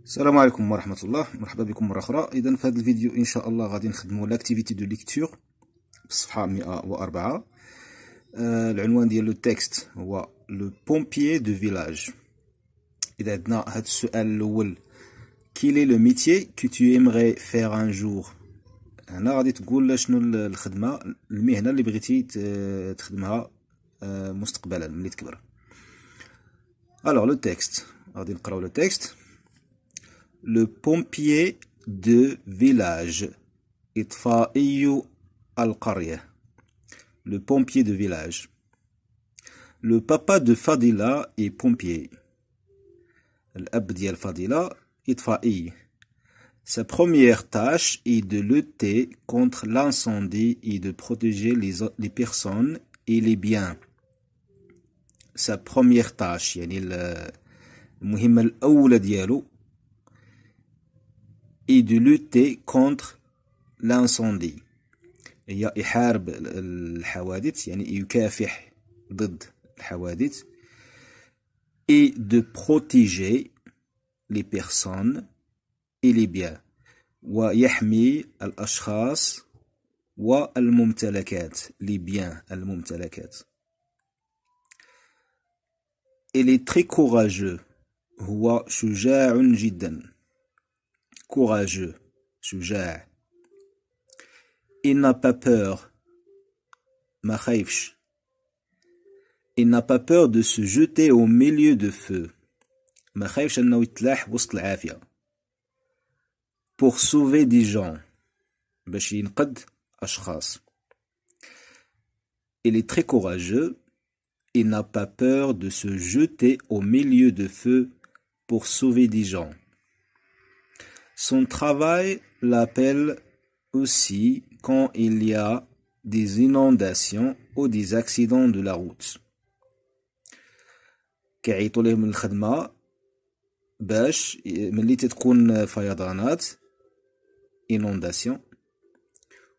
السلام عليكم ورحمة الله. مرحبا بكم مرة أخرى. إذا في هذا الفيديو إن شاء الله غادي نخدمو لاكتيفيتي دو ليكتور في الصفحة 104. العنوان ديال لو تكست هو لو بومبيي دو فيلاج. إذا عندنا هذا السؤال الأول، كيل est le métier que tu aimerais faire un jour؟ هنا غادي تقول شنو الخدمة المهنة اللي بغيتي تخدمها مستقبلا ملي تكبر. Alors le texte، غادي نقراو لو تكست. Le pompier de village. إطفائي القرية. Le pompier de village. Le papa de Fadila est pompier. الأب ديال فضيلة إطفائي. Sa première tâche est de lutter contre l'incendie et de protéger les personnes et les biens. Sa première tâche يعني المهمة الأولى ديالو et de lutter contre l'incendie. هي يحارب الحوادث يعني يكافح ضد الحوادث. Et de protéger les personnes et les biens. ويحمي الأشخاص والممتلكات. les biens الممتلكات. Il est très courageux. هو شجاع جدا. courageux, شجاع. Il n'a pas peur. ما خايفش. Il n'a pas peur de se jeter au milieu de feu. ما خايفش أنه يتلاح وسط العافية. Pour sauver des gens. باش ينقذ أشخاص. Il est très courageux. Il n'a pas peur de se jeter au milieu de feu pour sauver des gens. Son travail l'appelle aussi quand il y a des inondations ou des accidents de la route. كيعيطوا ليه من الخدمة باش ملي تتكون فيضانات inondation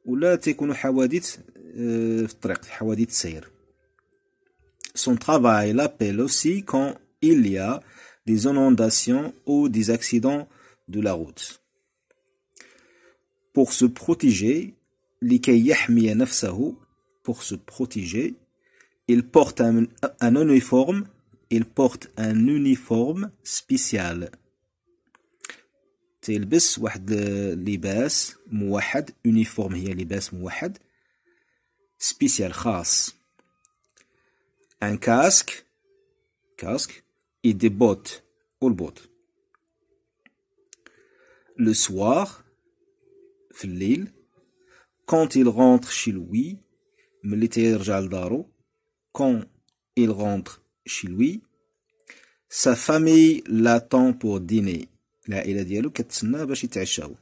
ولا تيكونوا حوادث في الطريق، حوادث السير. Son travail l'appelle aussi quand il y a des inondations ou des accidents de la route. Pour se protéger, لكي يحمي نفسه, pour se protéger, il porte un uniforme, il porte un uniforme spécial. تلبس واحد لباس موحد، uniforme هي لباس موحد، spécial خاص. Un casque et des bottes, والبوت. Le soir, في الليل, quand il rentre chez lui, ملي تيرجع لدارو, quand il rentre chez lui, sa famille l'attend pour dîner. العائلة ديالو كتسنى باش يتعشاو.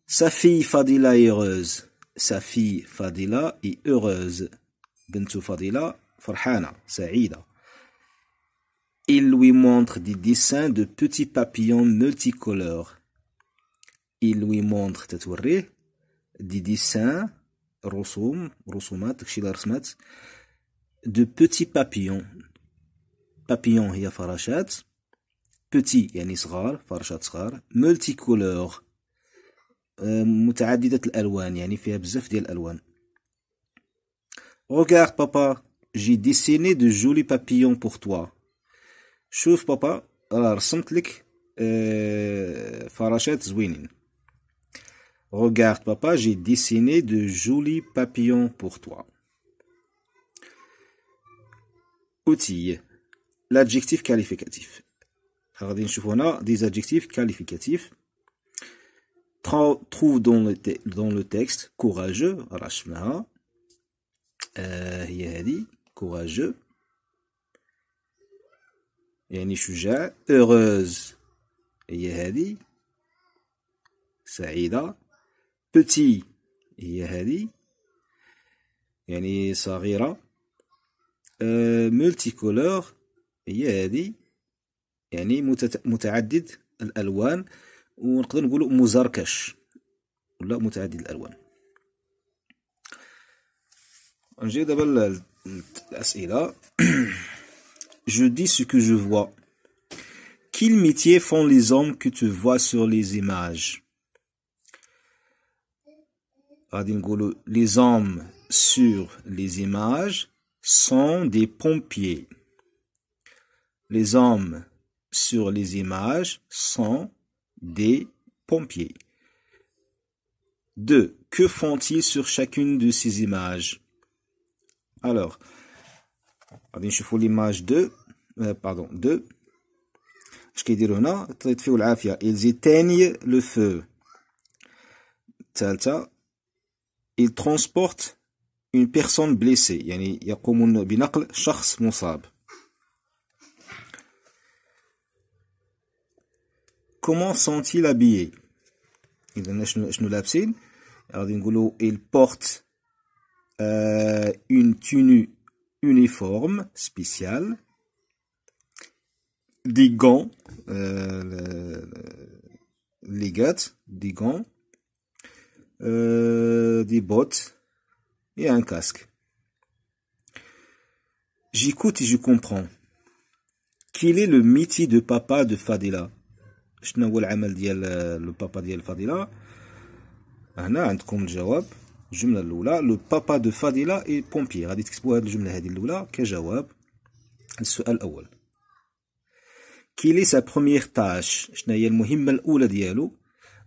Sa fille Fadila est heureuse. Sa fille Fadila est heureuse. بنت فضيلة فرحانة سعيدة. Il lui montre des dessins de petits papillons multicolores. Il lui montre تتوريه des dessins رسومات داكشي اللي رسمات de petits papillons. papillon هي فراشات، petit يعني صغار، فراشات صغار، multicolores متعددة الألوان يعني فيها بزاف ديال الألوان. Regarde papa, j'ai dessiné de jolis papillons pour toi. شوف بابا راه رسمت لك فراشات زوينين. Regarde papa, j'ai dessiné de jolis papillons pour toi. Outils. L'adjectif qualificatif. غادي نشوفوا هنا des adjectifs qualificatifs. Trouve dans le texte courageux راه شفناها. هي هذه courageux يعني شجاع. heureuse هي هذه سعيدة. petit هي هذه يعني صغيرة. multicolore هي هذه يعني متعدد الألوان، ونقدر نقولوا مزركش ولا متعدد الألوان. نجي دابا الأسئلة. Je dis ce que je vois. quel métier font les hommes que tu vois sur les images? Les hommes sur les images sont des pompiers. Les hommes sur les images sont des pompiers. 2. Que font-ils sur chacune de ces images? Alors, غادي نشوفوا l'image 2. Pardon, 2. اش كيديروا هنا؟ يطفيو العافية. Ils éteignent le feu. الثالثة. Ils transportent une personne blessée. يعني يقومون بنقل شخص مصاب. Comment sont-ils habillés? إذا شنو لابسين؟ غادي نقولوا ils portent une tenue uniforme spéciale, des gants, les gants, des gants, des bottes et un casque. J'écoute et je comprends. Quel est le métier de papa de Fadila? شنو هو العمل ديال البابا ديال فضيلة؟ هنا عندكم الجواب. الجملة الأولى لو بابا دو فضيلة اي بومبي. غادي تكتبوا هذه الجملة هذه الأولى كجواب السؤال الأول. كيلي سا بروميير تاش؟ شنو هي المهمة الأولى ديالو؟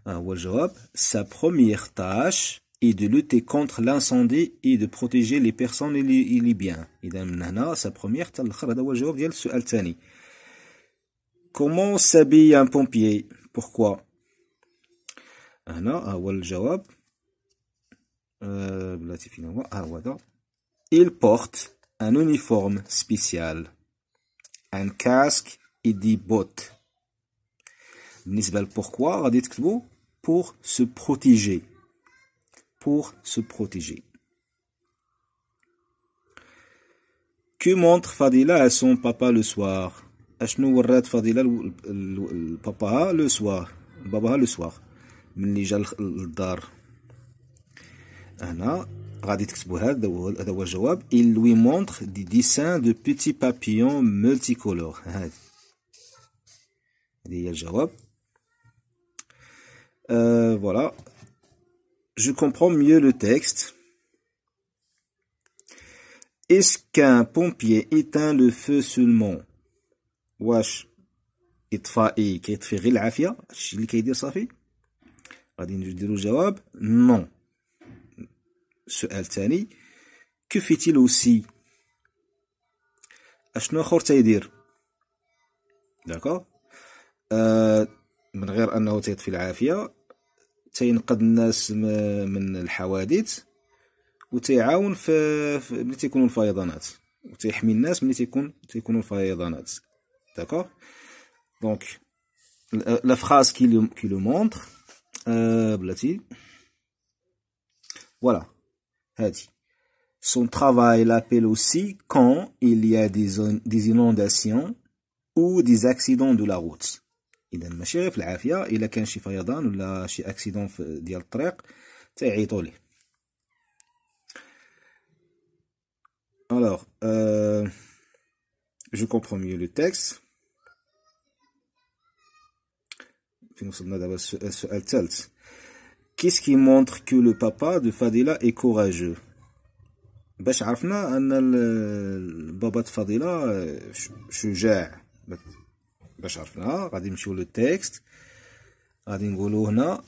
هو الجواب سا بروميير تاش اي دو لوتي كونتر لانسوندي اي دو بروتيجي لي بيرسون اي لي بيان. إذا من هنا سا بروميير حتى الآخر هذا هو الجواب ديال السؤال الثاني. Comment s'habille un pompier? Pourquoi? هنا هو الجواب. بلاتي فين هو؟ هو هذا. Il porte un uniforme spécial, un casque et des bottes. بالنسبة ل pourquoi غادي تكتبوا pour se protéger. Pour se protéger. Que montre Fadila à son papa le soir? اشنو ورات فضيلة لباباها لو سوار؟ باباها لو سوار ملي جا للدار. هنا غادي تكتبوا هذا هو الجواب. il lui montre des dessins de petits papillons multicolores. هذه هي الجواب. Voilà. Je comprends mieux le texte. Est-ce qu'un pompier éteint le feu seulement? واش إطفائي كيطفي غير العافية هادشي اللي كيدير صافي؟ غادي نديرو الجواب نون. السؤال الثاني كو فيتيل اوسي؟ اشنو اخر تيدير؟ داكوغ. من غير انه تيطفي العافية تينقذ الناس من الحوادث وتيعاون في ملي تيكونوا الفيضانات وتيحمي الناس ملي تيكونوا الفيضانات. D'accord? Donc, la phrase qui le montre, voilà. Son travail l'appelle aussi quand il y a des inondations ou des accidents de la route. إذا ماشي غير في العافية، إلا كان شي فيضان ولا شي أكسيدون ديال الطريق تيعيطوا ليه. Alors, je comprends mieux le texte. Qu'est-ce qui montre que le papa de Fadila est courageux? باش عرفنا ان البابا د فضيلة شجاع. باش عرفناها غادي نمشيو لو تكست. غادي نقولو هنا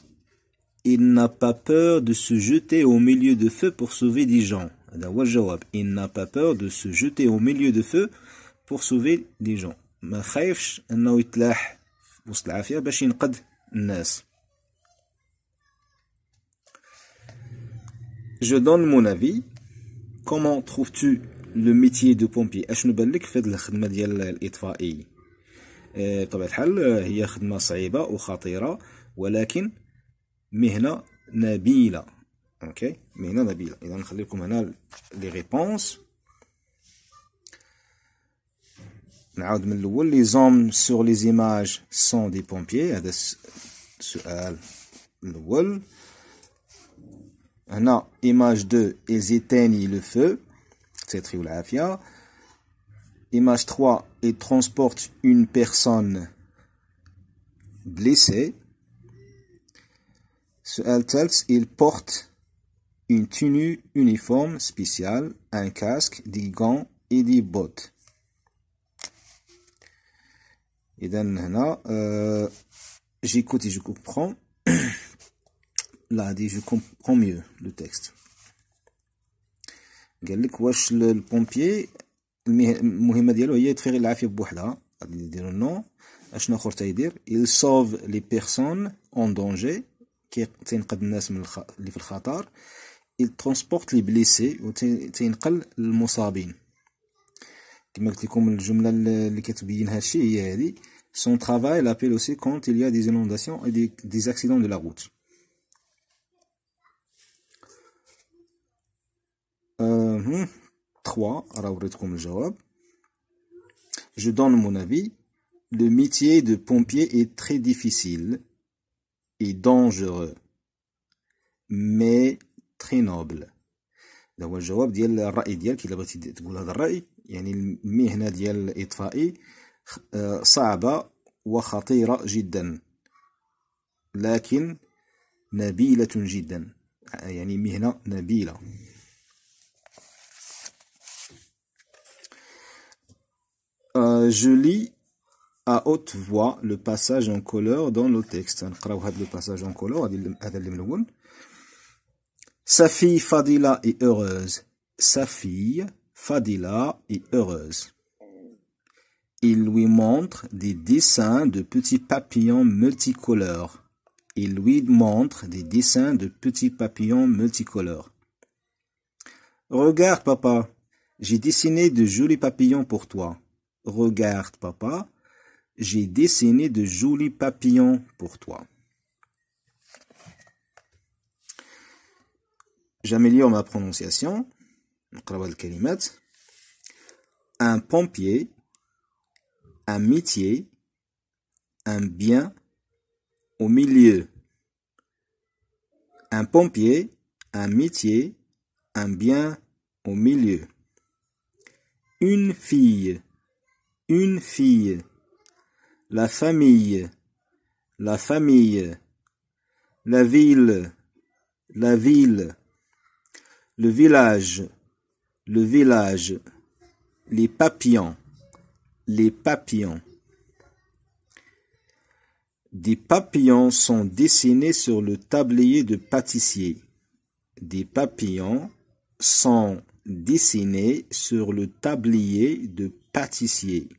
il n'a pas peur de se jeter au milieu de feu pour sauver des gens. هذا هو الجواب. il n'a pas peur de se jeter au milieu de feu pour sauver des gens. ما خايفش انه يتلاح وسط العافية باش ينقذ الناس. Je donne mon avis. Comment trouves-tu le métier de pompier? اشنو بان لك في هذه الخدمة ديال الإطفائي؟ بطبيعة الحال هي خدمة صعيبة وخطيرة ولكن مهنة نبيلة. اوكي مهنة نبيلة. إذا نخلي لكم هنا لي ريبونس. نعاود من الأول. les hommes sur les images sont des pompiers. هذا السؤال الأول. هنا image 2 ils éteignent le feu تيطفيو العافية. image 3 ils transportent une personne blessé. سؤال ثالث il porte une tenue uniforme spéciale, un casque, des gants et des bottes. إذا هنا j'écoute et je comprends. Là dit je comprends mieux le texte. قال لك واش البومبيي المهمه ديالو هي يطفي غير العافيه بوحدها. غادي نديرو نو اشنو اخر تيدير il sauve les personnes en danger تينقذ الناس من اللي في الخطر. il transporte les blessés وتينقل المصابين. كما قلت لكم الجمله اللي كتبين هادشي هي هذه son travail l'appelle aussi quand il y a des inondations et des accidents de la route. 3 راه وريتكم الجواب. Je donne mon avis. Le métier de pompier est très difficile et dangereux mais très noble. هذا هو الجواب ديال الرأي ديالك. إلا بغيتي تقول هذا الرأي يعني المهنة ديال الإطفائي صعبة وخطيرة جدا لكن نبيلة جدا، يعني مهنة نبيلة. Je lis à haute voix le passage en couleur dans le texte. نقراو هذا le passage en couleur. هذا اللي ملون. Sa fille Fadila est heureuse. Sa fille Fadila est heureuse. Il lui montre des dessins de petits papillons multicolores. Il lui montre des dessins de petits papillons multicolores. Regarde, papa, j'ai dessiné de jolis papillons pour toi. Regarde, papa, j'ai dessiné de jolis papillons pour toi. J'améliore ma prononciation. Un pompier, un métier, un bien au milieu. Un pompier, un métier, un bien au milieu. Une fille, la famille, la ville, le village, les papillons. Des papillons sont dessinés sur le tablier de pâtissier. Des papillons sont dessinés sur le tablier de pâtissier.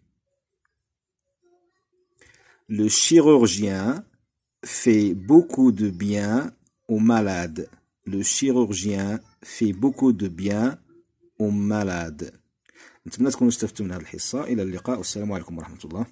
Le chirurgien fait beaucoup de bien aux malades. Le chirurgien fait beaucoup de bien aux malades. نتمنى تكونوا استفدتوا من هذه الحصة. إلى اللقاء والسلام عليكم ورحمة الله.